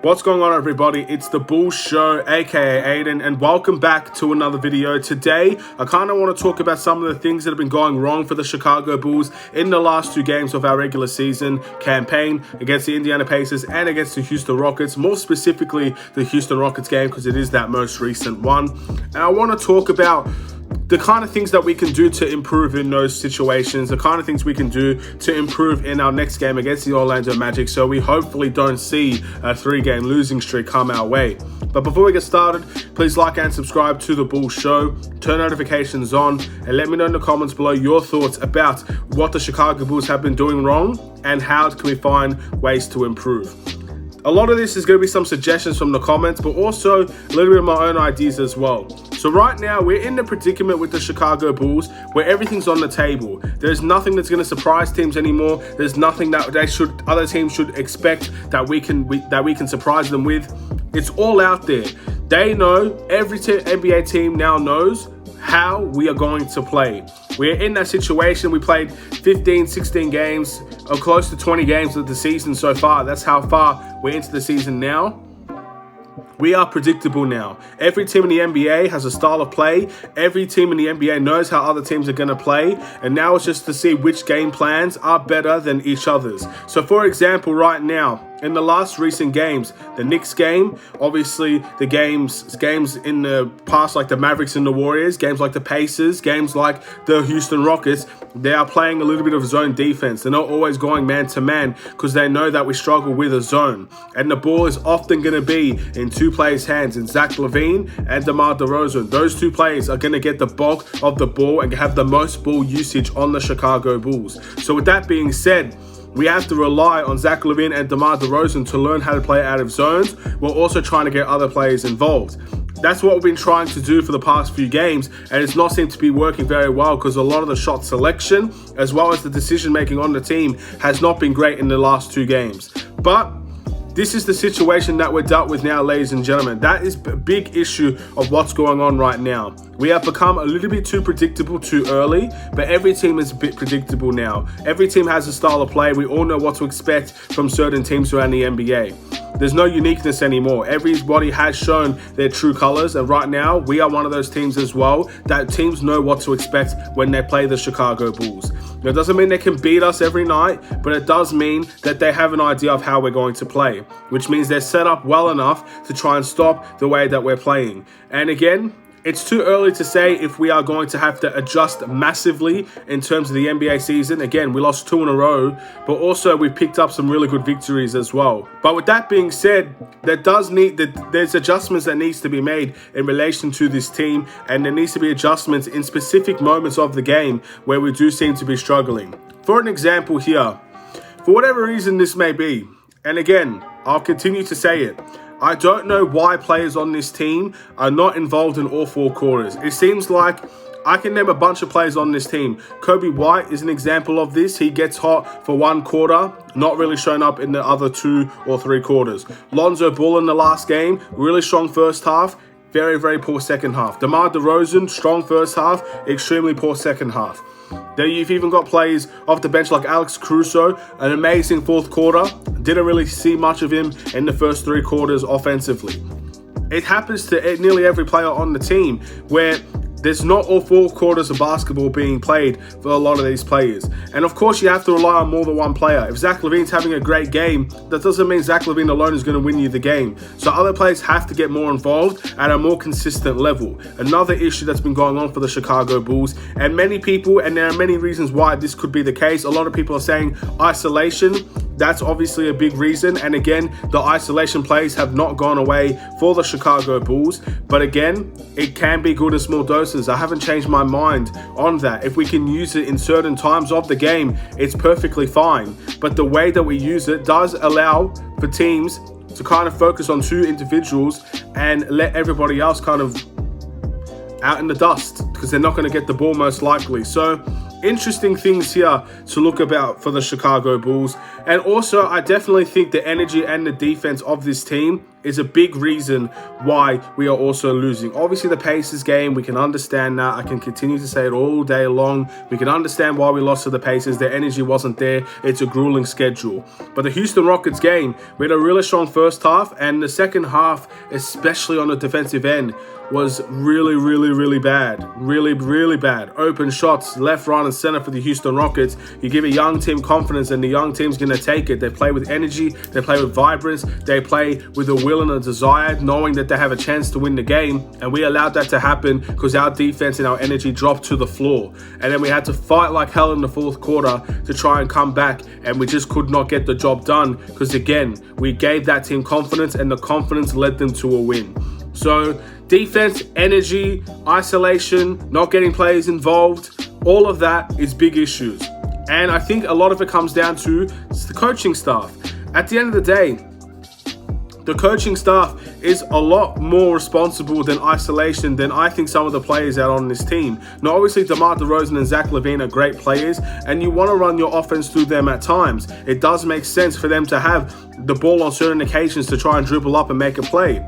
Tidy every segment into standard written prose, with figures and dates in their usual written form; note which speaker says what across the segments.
Speaker 1: What's going on, everybody? It's the Bulls Show, aka Aidan, and welcome back to another video. Today, I kind of want to talk about some of the things that have been going wrong for the Chicago Bulls in the last two games of our regular season campaign against the Indiana Pacers and against the Houston Rockets, more specifically the Houston Rockets game because it is that most recent one. And I want to talk about the kind of things that we can do to improve in those situations, the kind of things we can do to improve in our next game against the Orlando Magic, so we hopefully don't see a 3-game losing streak come our way. But before we get started, please like and subscribe to the Bulls Show, turn notifications on, and let me know in the comments below your thoughts about what the Chicago Bulls have been doing wrong and how can we find ways to improve. A lot of this is going to be some suggestions from the comments, but also a little bit of my own ideas as well. So right now, we're in the predicament with the Chicago Bulls where everything's on the table. There's nothing that's going to surprise teams anymore. There's nothing that other teams should expect that we can surprise them with. It's all out there. They know, every NBA team now knows how we are going to play. We're in that situation. We played 15, 16 games, or close to 20 games of the season so far. That's how far we're into the season now. We are predictable now. Every team in the NBA has a style of play. Every team in the NBA knows how other teams are going to play. And now it's just to see which game plans are better than each other's. So for example, right now, in the last recent games, the Knicks game, obviously the games in the past like the Mavericks and the Warriors, games like the Pacers, games like the Houston Rockets, they are playing a little bit of zone defense. They're not always going man to man because they know that we struggle with a zone. And the ball is often going to be in two players' hands, in Zach LaVine and DeMar DeRozan. Those two players are going to get the bulk of the ball and have the most ball usage on the Chicago Bulls. So with that being said, we have to rely on Zach LaVine and DeMar DeRozan to learn how to play out of zones while also trying to get other players involved. That's what we've been trying to do for the past few games, and it's not seemed to be working very well because a lot of the shot selection as well as the decision making on the team has not been great in the last two games. But this is the situation that we're dealt with now, ladies and gentlemen. That is a big issue of what's going on right now. We have become a little bit too predictable too early, but every team is a bit predictable now. Every team has a style of play. We all know what to expect from certain teams around the NBA. There's no uniqueness anymore. Everybody has shown their true colors, and right now, we are one of those teams as well that teams know what to expect when they play the Chicago Bulls. Now, it doesn't mean they can beat us every night, but it does mean that they have an idea of how we're going to play, which means they're set up well enough to try and stop the way that we're playing. And again, it's too early to say if we are going to have to adjust massively in terms of the NBA season. Again, we lost 2 in a row, but also we picked up some really good victories as well. But with that being said, there's adjustments that needs to be made in relation to this team, and there needs to be adjustments in specific moments of the game where we do seem to be struggling. For an example here, for whatever reason this may be, and again, I'll continue to say it, I don't know why players on this team are not involved in all 4 quarters. It seems like I can name a bunch of players on this team. Kobe White is an example of this. He gets hot for 1 quarter, not really showing up in the other 2 or 3 quarters. Lonzo Ball in the last game, really strong first half, very, very poor second half. DeMar DeRozan, strong first half, extremely poor second half. Then you've even got players off the bench like Alex Caruso, an amazing 4th quarter. Didn't really see much of him in the first 3 quarters offensively. It happens to nearly every player on the team where there's not all 4 quarters of basketball being played for a lot of these players. And of course, you have to rely on more than one player. If Zach LaVine's having a great game, that doesn't mean Zach LaVine alone is going to win you the game. So other players have to get more involved at a more consistent level. Another issue that's been going on for the Chicago Bulls, and many people, and there are many reasons why this could be the case. A lot of people are saying isolation. That's obviously a big reason. And again, the isolation plays have not gone away for the Chicago Bulls. But again, it can be good in small doses. I haven't changed my mind on that. If we can use it in certain times of the game, it's perfectly fine. But the way that we use it does allow for teams to kind of focus on 2 individuals and let everybody else kind of out in the dust because they're not going to get the ball most likely. So interesting things here to look about for the Chicago Bulls. And also, I definitely think the energy and the defense of this team is a big reason why we are also losing. Obviously, the Pacers game, we can understand that. I can continue to say it all day long. We can understand why we lost to the Pacers. Their energy wasn't there. It's a grueling schedule. But the Houston Rockets game, we had a really strong first half, and the second half, especially on the defensive end, was really bad. Really bad. Open shots left, right, and center for the Houston Rockets. You give a young team confidence, and the young team's going to take it. They play with energy. They play with vibrance. They play with a will and a desire, knowing that they have a chance to win the game. And we allowed that to happen because our defense and our energy dropped to the floor. And then we had to fight like hell in the fourth quarter to try and come back. And we just could not get the job done because, again, we gave that team confidence, and the confidence led them to a win. So defense, energy, isolation, not getting players involved, all of that is big issues. And I think a lot of it comes down to the coaching staff. At the end of the day, the coaching staff is a lot more responsible than isolation than I think some of the players out on this team. Now, obviously, DeMar DeRozan and Zach LaVine are great players, and you want to run your offense through them at times. It does make sense for them to have the ball on certain occasions to try and dribble up and make a play.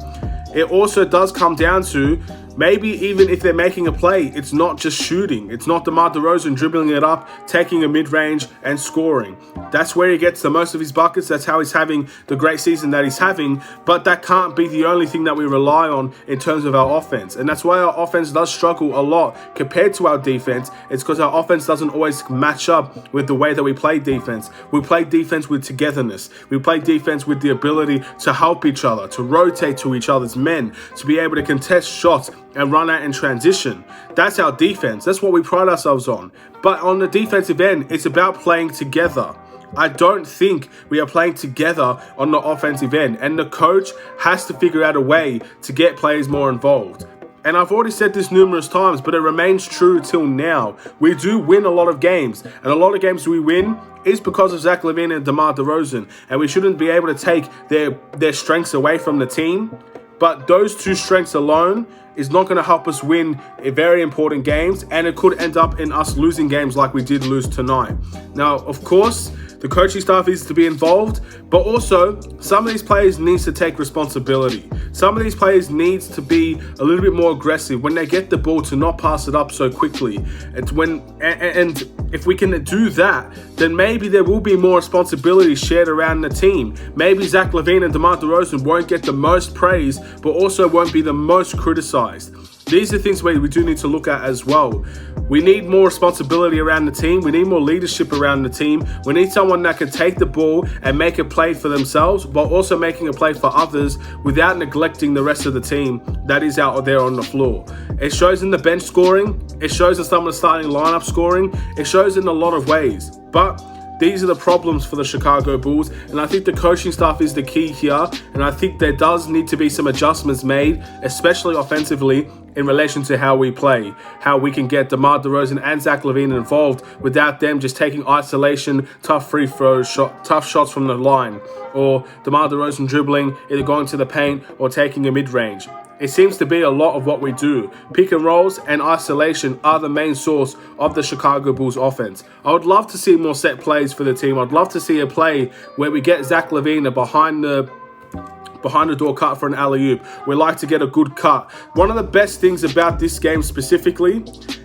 Speaker 1: It also does come down to maybe even if they're making a play, it's not just shooting. It's not DeMar DeRozan dribbling it up, taking a mid-range and scoring. That's where he gets the most of his buckets. That's how he's having the great season that he's having. But that can't be the only thing that we rely on in terms of our offense. And that's why our offense does struggle a lot compared to our defense. It's because our offense doesn't always match up with the way that we play defense. We play defense with togetherness. We play defense with the ability to help each other, to rotate to each other's men, to be able to contest shots and run out in transition. That's our defense. That's what we pride ourselves on. But on the defensive end, it's about playing together. I don't think we are playing together on the offensive end, and the coach has to figure out a way to get players more involved. And I've already said this numerous times, but it remains true till now. We do win a lot of games, and a lot of games we win is because of Zach LaVine and DeMar DeRozan, and we shouldn't be able to take their strengths away from the team. But those two strengths alone is not going to help us win very important games, and it could end up in us losing games like we did lose tonight. Now, of course, the coaching staff needs to be involved, but also some of these players needs to take responsibility. Some of these players needs to be a little bit more aggressive when they get the ball, to not pass it up so quickly. And if we can do that, then maybe there will be more responsibility shared around the team. Maybe Zach LaVine and DeMar DeRozan won't get the most praise, but also won't be the most criticized. These are things we do need to look at as well. We need more responsibility around the team. We need more leadership around the team. We need someone that can take the ball and make a play for themselves, but also making a play for others without neglecting the rest of the team that is out there on the floor. It shows in the bench scoring. It shows in some of the starting lineup scoring. It shows in a lot of ways. But these are the problems for the Chicago Bulls, and I think the coaching staff is the key here, and I think there does need to be some adjustments made, especially offensively, in relation to how we play, how we can get DeMar DeRozan and Zach LaVine involved without them just taking isolation, tough free throw tough shots from the line, or DeMar DeRozan dribbling, either going to the paint or taking a mid-range. It seems to be a lot of what we do. Pick and rolls and isolation are the main source of the Chicago Bulls offense. I would love to see more set plays for the team. I'd love to see a play where we get Zach LaVine behind the door cut for an alley-oop. We like to get a good cut. One of the best things about this game specifically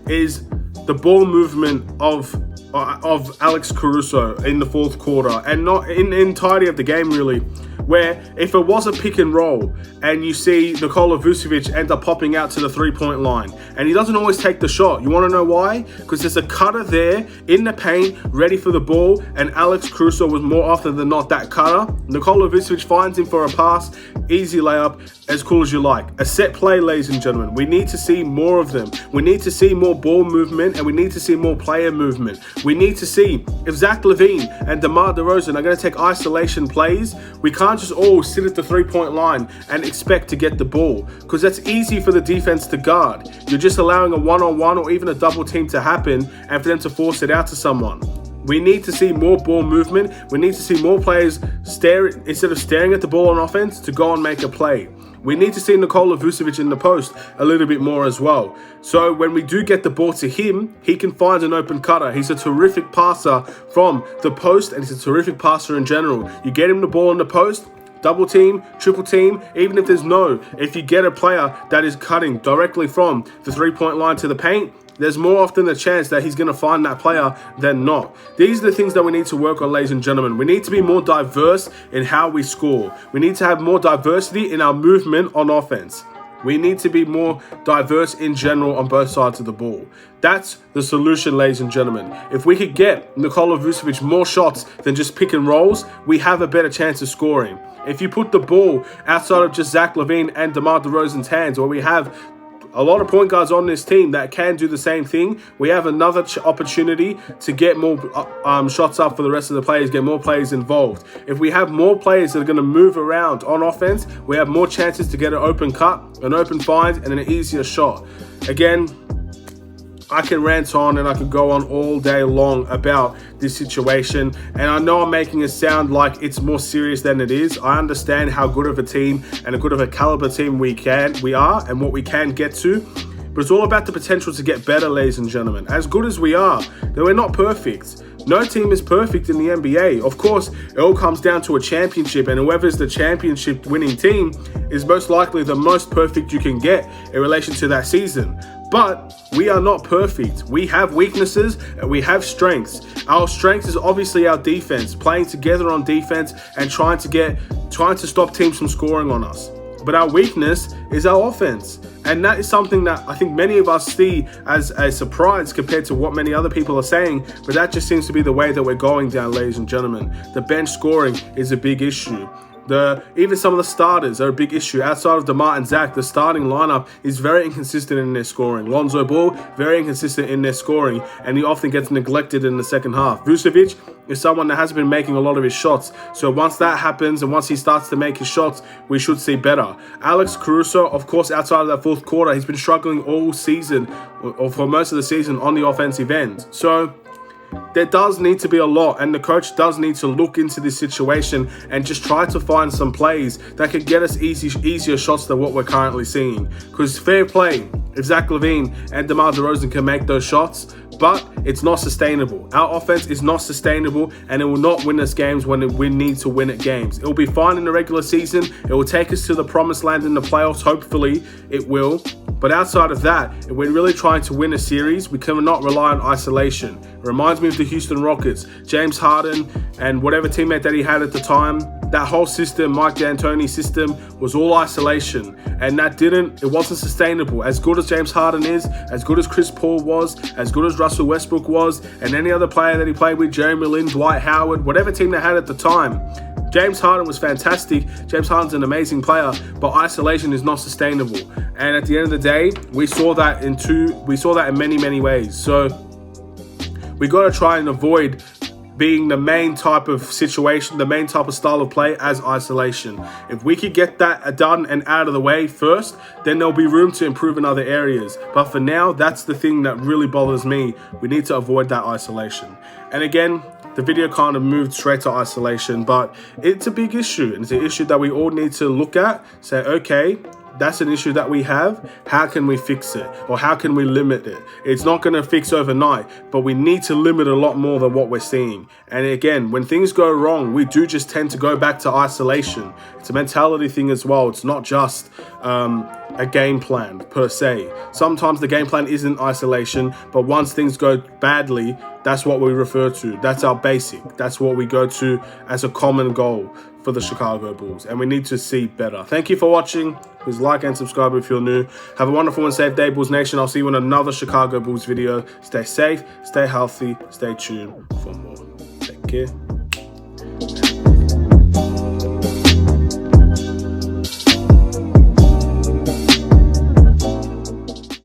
Speaker 1: is the ball movement of Alex Caruso in the fourth quarter, and not in the entirety of the game really, where if it was a pick and roll and you see Nikola Vucevic end up popping out to the three-point line and he doesn't always take the shot. You want to know why? Because there's a cutter there in the paint ready for the ball, and Alex Caruso was more often than not that cutter. Nikola Vucevic finds him for a pass, easy layup, as cool as you like. A set play, ladies and gentlemen. We need to see more of them. We need to see more ball movement, and we need to see more player movement. We need to see if Zach LaVine and DeMar DeRozan are going to take isolation plays. We can't just all sit at the three-point line and expect to get the ball, because that's easy for the defense to guard. You're just allowing a one-on-one or even a double team to happen and for them to force it out to someone. We need to see more ball movement. We need to see more players instead of staring at the ball on offense, to go and make a play. We need to see Nikola Vucevic in the post a little bit more as well. So when we do get the ball to him, he can find an open cutter. He's a terrific passer from the post, and he's a terrific passer in general. You get him the ball in the post, double team, triple team, even if if you get a player that is cutting directly from the 3-point line to the paint, there's more often a chance that he's going to find that player than not. These are the things that we need to work on, ladies and gentlemen. We need to be more diverse in how we score. We need to have more diversity in our movement on offense. We need to be more diverse in general on both sides of the ball. That's the solution, ladies and gentlemen. If we could get Nikola Vucevic more shots than just pick and rolls, we have a better chance of scoring. If you put the ball outside of just Zach LaVine and DeMar DeRozan's hands, where we have a lot of point guards on this team that can do the same thing, we have another opportunity to get more shots up for the rest of the players, get more players involved. If we have more players that are going to move around on offense, we have more chances to get an open cut, an open find, and an easier shot. Again, I can rant on and I can go on all day long about this situation, and I know I'm making it sound like it's more serious than it is. I understand how good of a team and a good of a caliber team we are and what we can get to, but it's all about the potential to get better, ladies and gentlemen. As good as we are, though we're not perfect. No team is perfect in the NBA. Of course, it all comes down to a championship, and whoever's the championship winning team is most likely the most perfect you can get in relation to that season. But we are not perfect. We have weaknesses and we have strengths. Our strength is obviously our defense, playing together on defense and trying to stop teams from scoring on us. But our weakness is our offense. And that is something that I think many of us see as a surprise compared to what many other people are saying. But that just seems to be the way that we're going down, ladies and gentlemen. The bench scoring is a big issue. Even some of the starters are a big issue. Outside of DeMar and Zach, the starting lineup is very inconsistent in their scoring. Lonzo Ball, very inconsistent in their scoring, and he often gets neglected in the second half. Vucevic is someone that hasn't been making a lot of his shots. So once that happens and once he starts to make his shots, we should see better. Alex Caruso, of course, outside of that fourth quarter, he's been struggling all season, or for most of the season, on the offensive end. So there does need to be a lot, and the coach does need to look into this situation and just try to find some plays that could get us easier shots than what we're currently seeing. Because fair play, if Zach LaVine and DeMar DeRozan can make those shots, but it's not sustainable. Our offense is not sustainable, and it will not win us games when we need to win at games. It will be fine in the regular season. It will take us to the promised land in the playoffs. Hopefully it will. But outside of that, if we're really trying to win a series, we cannot rely on isolation. It reminds me of the Houston Rockets. James Harden and whatever teammate that he had at the time, that whole system, Mike D'Antoni's system, was all isolation. And it wasn't sustainable. As good as James Harden is, as good as Chris Paul was, as good as Russell Westbrook was, and any other player that he played with, Jeremy Lin, Dwight Howard, whatever team they had at the time, James Harden was fantastic. James Harden's an amazing player, but isolation is not sustainable. And at the end of the day, we saw that in many ways. So we got to try and avoid being the main type of situation, the main type of style of play as isolation. If we could get that done and out of the way first, then there'll be room to improve in other areas. But for now, that's the thing that really bothers me. We need to avoid that isolation. And again, the video kind of moved straight to isolation, but it's a big issue, and it's an issue that we all need to look at, say, okay, that's an issue that we have. How can we fix it? Or how can we limit it? It's not going to fix overnight, but we need to limit a lot more than what we're seeing. And again, when things go wrong, we do just tend to go back to isolation. It's a mentality thing as well. It's not just a game plan per se. Sometimes the game plan isn't isolation, but once things go badly, that's what we refer to. That's our basic. That's what we go to as a common goal for the Chicago Bulls, and we need to see better. Thank you for watching. Please like and subscribe if you're new. Have a wonderful and safe day, Bulls Nation. I'll see you in another Chicago Bulls video. Stay safe, stay healthy, stay tuned for more. Take care.